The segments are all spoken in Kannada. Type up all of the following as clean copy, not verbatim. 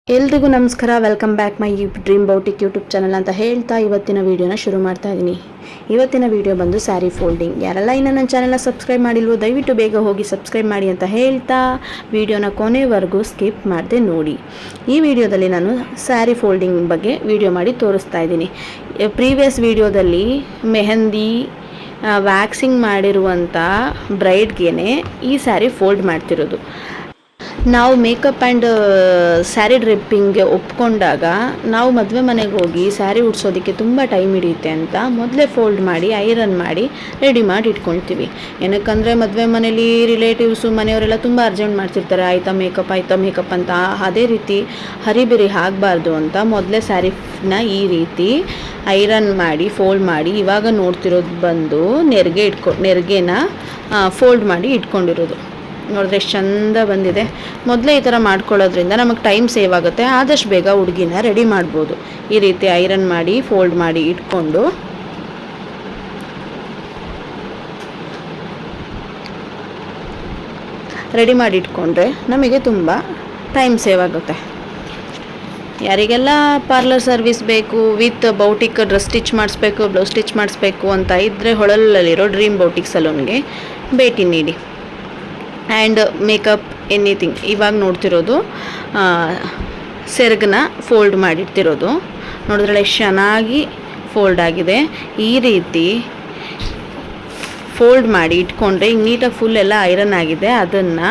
ಎಲ್ರಿಗೂ ನಮಸ್ಕಾರ. Welcome back my dream boutique YouTube channel ಅಂತ ಹೇಳ್ತಾ ಇವತ್ತಿನ ವೀಡಿಯೋನ ಶುರು ಮಾಡ್ತಾ ಇದ್ದೀನಿ. ಇವತ್ತಿನ ವೀಡಿಯೋ ಬಂದು ಸ್ಯಾರಿ ಫೋಲ್ಡಿಂಗ್. ಯಾರೆಲ್ಲ ಇನ್ನೂ ನನ್ನ ಚಾನಲ್ನ ಸಬ್ಸ್ಕ್ರೈಬ್ ಮಾಡಿಲ್ವೋ ದಯವಿಟ್ಟು ಬೇಗ ಹೋಗಿ ಸಬ್ಸ್ಕ್ರೈಬ್ ಮಾಡಿ ಅಂತ ಹೇಳ್ತಾ ವೀಡಿಯೋನ ಕೊನೆವರೆಗೂ ಸ್ಕಿಪ್ ಮಾಡದೆ ನೋಡಿ. ಈ ವಿಡಿಯೋದಲ್ಲಿ ನಾನು ಸ್ಯಾರಿ ಫೋಲ್ಡಿಂಗ್ ಬಗ್ಗೆ ವಿಡಿಯೋ ಮಾಡಿ ತೋರಿಸ್ತಾ ಇದ್ದೀನಿ. ಪ್ರೀವಿಯಸ್ ವಿಡಿಯೋದಲ್ಲಿ ಮೆಹಂದಿ ವ್ಯಾಕ್ಸಿಂಗ್ ಮಾಡಿರುವಂಥ ಬ್ರೈಡ್ಗೆ ಈ ಸ್ಯಾರಿ ಫೋಲ್ಡ್ ಮಾಡ್ತಿರೋದು. ನಾವು ಮೇಕಪ್ ಆ್ಯಂಡ್ ಸ್ಯಾರಿ ಡ್ರಿಪ್ಪಿಂಗ್ಗೆ ಒಪ್ಕೊಂಡಾಗ ನಾವು ಮದುವೆ ಮನೆಗೆ ಹೋಗಿ ಸ್ಯಾರಿ ಉಡ್ಸೋದಕ್ಕೆ ತುಂಬ ಟೈಮ್ ಹಿಡಿಯುತ್ತೆ ಅಂತ ಮೊದಲೇ ಫೋಲ್ಡ್ ಮಾಡಿ ಐರನ್ ಮಾಡಿ ರೆಡಿ ಮಾಡಿ ಇಟ್ಕೊಳ್ತೀವಿ. ಏನಕ್ಕಂದರೆ ಮದುವೆ ಮನೇಲಿ ರಿಲೇಟಿವ್ಸು ಮನೆಯವರೆಲ್ಲ ತುಂಬ ಅರ್ಜೆಂಟ್ ಮಾಡ್ತಿರ್ತಾರೆ, ಆಯಿತಾ ಮೇಕಪ್ ಅಂತ. ಅದೇ ರೀತಿ ಹರಿಬೆರಿ ಆಗಬಾರ್ದು ಅಂತ ಮೊದಲೇ ಸ್ಯಾರಿನ ಈ ರೀತಿ ಐರನ್ ಮಾಡಿ ಫೋಲ್ಡ್ ಮಾಡಿ ಇವಾಗ ನೋಡ್ತಿರೋದು ಬಂದು ನೆರಿಗೆನ ಫೋಲ್ಡ್ ಮಾಡಿ ಇಟ್ಕೊಂಡಿರೋದು. ನೋಡಿದ್ರೆ ಎಷ್ಟು ಚಂದ ಬಂದಿದೆ. ಮೊದಲೇ ಈ ಥರ ಮಾಡ್ಕೊಳ್ಳೋದ್ರಿಂದ ನಮಗೆ ಟೈಮ್ ಸೇವ್ ಆಗುತ್ತೆ. ಆದಷ್ಟು ಬೇಗ ಹುಡುಗಿನ ರೆಡಿ ಮಾಡ್ಬೋದು. ಈ ರೀತಿ ಐರನ್ ಮಾಡಿ ಫೋಲ್ಡ್ ಮಾಡಿ ಇಟ್ಕೊಂಡು ರೆಡಿ ಮಾಡಿ ಇಟ್ಕೊಂಡ್ರೆ ನಮಗೆ ತುಂಬ ಟೈಮ್ ಸೇವ್ ಆಗುತ್ತೆ. ಯಾರಿಗೆಲ್ಲ ಪಾರ್ಲರ್ ಸರ್ವಿಸ್ ಬೇಕು ವಿತ್ ಬೌಟಿಕ್ ಡ್ರೆಸ್ ಸ್ಟಿಚ್ ಮಾಡಿಸ್ಬೇಕು, ಬ್ಲೌಸ್ ಸ್ಟಿಚ್ ಮಾಡಿಸ್ಬೇಕು ಅಂತ ಇದ್ದರೆ ಹೊಳಲಲ್ಲಿರೋ ಡ್ರೀಮ್ ಬೌಟಿಕ್ ಸಲೂನ್ಗೆ ಭೇಟಿ ನೀಡಿ. And makeup anything. ಇವಾಗ ನೋಡ್ತಿರೋದು ಸೆರಗನ್ನ ಫೋಲ್ಡ್ ಮಾಡಿರ್ತಿರೋದು. ನೋಡಿದ್ರೆ ಎಷ್ಟು ಚೆನ್ನಾಗಿ ಫೋಲ್ಡ್ ಆಗಿದೆ. ಈ ರೀತಿ ಫೋಲ್ಡ್ ಮಾಡಿ ಇಟ್ಕೊಂಡ್ರೆ ಈಗ ನೀಟಾಗಿ ಫುಲ್ ಎಲ್ಲ ಐರನ್ ಆಗಿದೆ. ಅದನ್ನು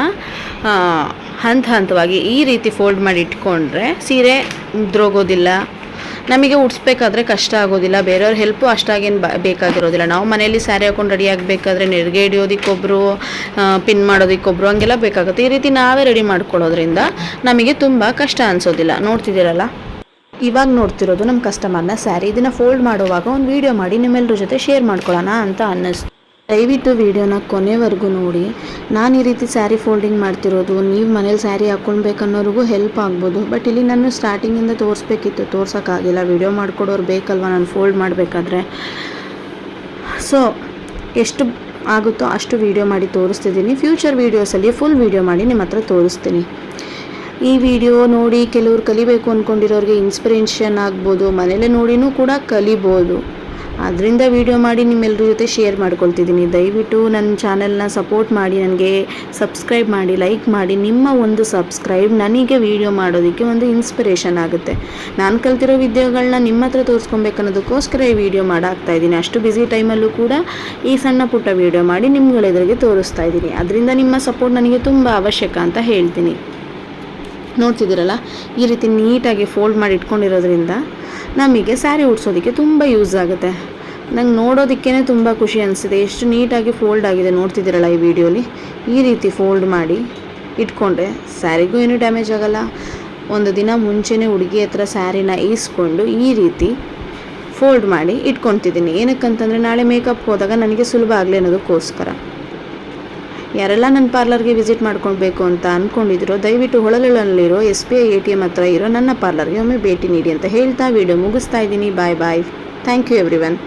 ಹಂತವಾಗಿ ಈ ರೀತಿ ಫೋಲ್ಡ್ ಮಾಡಿ ಇಟ್ಕೊಂಡ್ರೆ ಸೀರೆ ಉದ್ರೋಗೋದಿಲ್ಲ, ನಮಗೆ ಉಡ್ಸ್ಬೇಕಾದ್ರೆ ಕಷ್ಟ ಆಗೋದಿಲ್ಲ, ಬೇರೆಯವ್ರ ಹೆಲ್ಪು ಅಷ್ಟಾಗೇನು ಬೇಕಾಗಿರೋದಿಲ್ಲ. ನಾವು ಮನೇಲಿ ಸ್ಯಾರಿ ಹಾಕೊಂಡು ರೆಡಿ ಆಗಬೇಕಾದ್ರೆ ನೆರಿಗೆ ಹಿಡಿಯೋದಕ್ಕೊಬ್ಬರು, ಪಿನ್ ಮಾಡೋದಕ್ಕೊಬ್ಬರು ಹಂಗೆಲ್ಲ ಬೇಕಾಗುತ್ತೆ. ಈ ರೀತಿ ನಾವೇ ರೆಡಿ ಮಾಡ್ಕೊಳ್ಳೋದ್ರಿಂದ ನಮಗೆ ತುಂಬ ಕಷ್ಟ ಅನಿಸೋದಿಲ್ಲ. ನೋಡ್ತಿದ್ದೀರಲ್ಲ, ಇವಾಗ ನೋಡ್ತಿರೋದು ನಮ್ಮ ಕಸ್ಟಮರ್ನ ಸ್ಯಾರಿ. ಇದನ್ನು ಫೋಲ್ಡ್ ಮಾಡುವಾಗ ಒಂದು ವೀಡಿಯೋ ಮಾಡಿ ನಿಮ್ಮೆಲ್ಲರ ಜೊತೆ ಶೇರ್ ಮಾಡ್ಕೊಳ್ಳೋಣ ಅಂತ ಅನ್ನಿಸ್ತು. ದಯವಿಟ್ಟು ವೀಡಿಯೋನ ಕೊನೆವರೆಗೂ ನೋಡಿ. ನಾನು ಈ ರೀತಿ ಸ್ಯಾರಿ ಫೋಲ್ಡಿಂಗ್ ಮಾಡ್ತಿರೋದು ನೀವು ಮನೇಲಿ ಸ್ಯಾರಿ ಹಾಕ್ಕೊಳ್ಬೇಕನ್ನೋರಿಗೂ ಹೆಲ್ಪ್ ಆಗ್ಬೋದು. ಬಟ್ ಇಲ್ಲಿ ನಾನು ಸ್ಟಾರ್ಟಿಂಗಿಂದ ತೋರಿಸ್ಬೇಕಿತ್ತು, ತೋರ್ಸೋಕ್ಕಾಗಿಲ್ಲ. ವೀಡಿಯೋ ಮಾಡಿಕೊಡೋರು ಬೇಕಲ್ವ ನಾನು ಫೋಲ್ಡ್ ಮಾಡಬೇಕಾದ್ರೆ. ಸೊ ಎಷ್ಟು ಆಗುತ್ತೋ ಅಷ್ಟು ವೀಡಿಯೋ ಮಾಡಿ ತೋರಿಸ್ತಿದ್ದೀನಿ. ಫ್ಯೂಚರ್ ವೀಡಿಯೋಸಲ್ಲಿ ಫುಲ್ ವೀಡಿಯೋ ಮಾಡಿ ನಿಮ್ಮ ಹತ್ರ ತೋರಿಸ್ತೀನಿ. ಈ ವಿಡಿಯೋ ನೋಡಿ ಕೆಲವ್ರು ಕಲಿಬೇಕು ಅಂದ್ಕೊಂಡಿರೋರಿಗೆ ಇನ್ಸ್ಪಿರೇಷನ್ ಆಗ್ಬೋದು, ಮನೇಲೇ ನೋಡಿನೂ ಕೂಡ ಕಲಿಬೋದು. ಅದರಿಂದ ವೀಡಿಯೋ ಮಾಡಿ ನಿಮ್ಮೆಲ್ಲರ ಜೊತೆ ಶೇರ್ ಮಾಡ್ಕೊಳ್ತಿದ್ದೀನಿ. ದಯವಿಟ್ಟು ನನ್ನ ಚಾನೆಲ್ನ ಸಪೋರ್ಟ್ ಮಾಡಿ, ನನಗೆ ಸಬ್ಸ್ಕ್ರೈಬ್ ಮಾಡಿ, ಲೈಕ್ ಮಾಡಿ. ನಿಮ್ಮ ಒಂದು ಸಬ್ಸ್ಕ್ರೈಬ್ ನನಗೆ ವೀಡಿಯೋ ಮಾಡೋದಕ್ಕೆ ಒಂದು ಇನ್ಸ್ಪಿರೇಷನ್ ಆಗುತ್ತೆ. ನಾನು ಕಲ್ತಿರೋ ವಿದ್ಯೆಗಳನ್ನ ನಿಮ್ಮ ಹತ್ರ ತೋರಿಸ್ಕೊಬೇಕನ್ನೋದಕ್ಕೋಸ್ಕರ ಈ ವಿಡಿಯೋ ಮಾಡಾಕ್ತಾ ಇದ್ದೀನಿ. ಅಷ್ಟು ಬ್ಯುಸಿ ಟೈಮಲ್ಲೂ ಕೂಡ ಈ ಸಣ್ಣ ಪುಟ್ಟ ವೀಡಿಯೋ ಮಾಡಿ ನಿಮ್ಗಳೆದುರಿಗೆ ತೋರಿಸ್ತಾ ಇದ್ದೀನಿ. ಅದರಿಂದ ನಿಮ್ಮ ಸಪೋರ್ಟ್ ನನಗೆ ತುಂಬ ಅವಶ್ಯಕ ಅಂತ ಹೇಳ್ತೀನಿ. ನೋಡ್ತಿದ್ದೀರಲ್ಲ, ಈ ರೀತಿ ನೀಟಾಗಿ ಫೋಲ್ಡ್ ಮಾಡಿ ಇಟ್ಕೊಂಡಿರೋದ್ರಿಂದ ನಮಗೆ ಸ್ಯಾರಿ ಉಡ್ಸೋದಕ್ಕೆ ತುಂಬ ಯೂಸ್ ಆಗುತ್ತೆ. ನಂಗೆ ನೋಡೋದಕ್ಕೇ ತುಂಬ ಖುಷಿ ಅನಿಸಿದೆ. ಎಷ್ಟು ನೀಟಾಗಿ ಫೋಲ್ಡ್ ಆಗಿದೆ ನೋಡ್ತಿದ್ದೀರಲ್ಲ ಈ ವಿಡಿಯೋಲಿ. ಈ ರೀತಿ ಫೋಲ್ಡ್ ಮಾಡಿ ಇಟ್ಕೊಂಡ್ರೆ ಸ್ಯಾರಿಗೂ ಏನೂ ಡ್ಯಾಮೇಜ್ ಆಗೋಲ್ಲ. ಒಂದು ದಿನ ಮುಂಚೆನೇ ಹುಡುಗಿ ಹತ್ರ ಸ್ಯಾರಿನ ಈಸ್ಕೊಂಡು ಈ ರೀತಿ ಫೋಲ್ಡ್ ಮಾಡಿ ಇಟ್ಕೊತಿದ್ದೀನಿ. ಏನಕ್ಕಂತಂದರೆ ನಾಳೆ ಮೇಕಪ್ ಹೋದಾಗ ನನಗೆ ಸುಲಭ ಆಗಲಿ ಅನ್ನೋದಕ್ಕೋಸ್ಕರ. ಯಾರೆಲ್ಲ ನನ್ನ ಪಾರ್ಲರ್ಗೆ ವಿಸಿಟ್ ಮಾಡ್ಕೊಳ್ಬೇಕು ಅಂತ ಅಂದ್ಕೊಂಡಿದ್ರು ದಯವಿಟ್ಟು ಹೊಳಲಲ್ಲಿರೋ SBI ATM ಹತ್ರ ಇರೋ ನನ್ನ ಪಾರ್ಲರ್ಗೆ ಒಮ್ಮೆ ಭೇಟಿ ನೀಡಿ ಅಂತ ಹೇಳ್ತಾ ವಿಡಿಯೋ ಮುಗಿಸ್ತಾ ಇದ್ದೀನಿ. ಬಾಯ್. Thank you everyone.